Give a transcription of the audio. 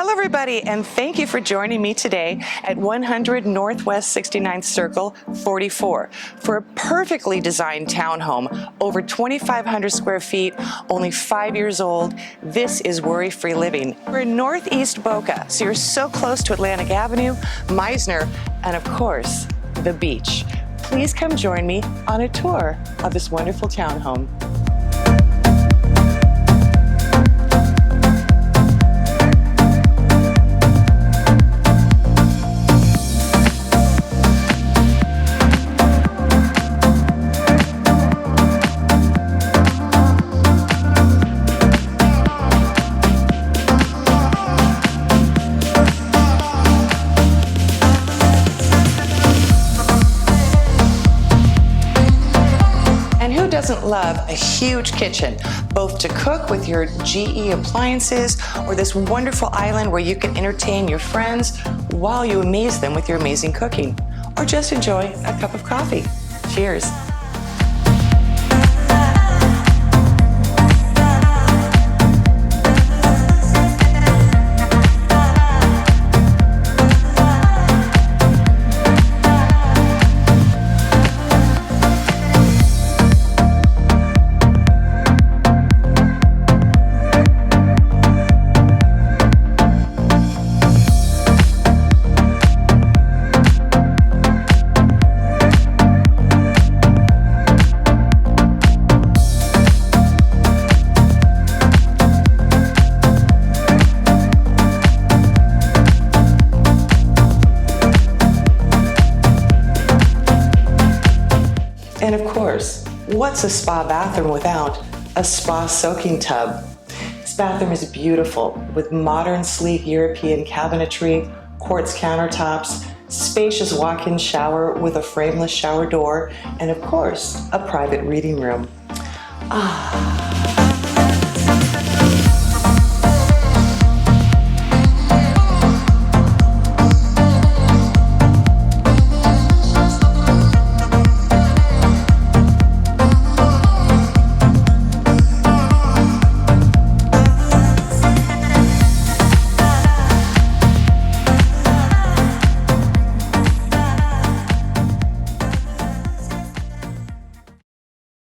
Hello everybody, and thank you for joining me today at 100 Northwest 69th Circle 44 for a perfectly designed townhome, over 2,500 square feet, only 5 years old. This is worry-free living. We're in Northeast Boca, so you're so close to Atlantic Avenue, Meisner, and of course, the beach. Please come join me on a tour of this wonderful townhome. Who doesn't love a huge kitchen, both to cook with your GE appliances or this wonderful island where you can entertain your friends while you amaze them with your amazing cooking, or just enjoy a cup of coffee. Cheers. And of course, what's a spa bathroom without a spa soaking tub? This bathroom is beautiful with modern, sleek European cabinetry, quartz countertops, spacious walk-in shower with a frameless shower door, and of course, a private reading room. Ah.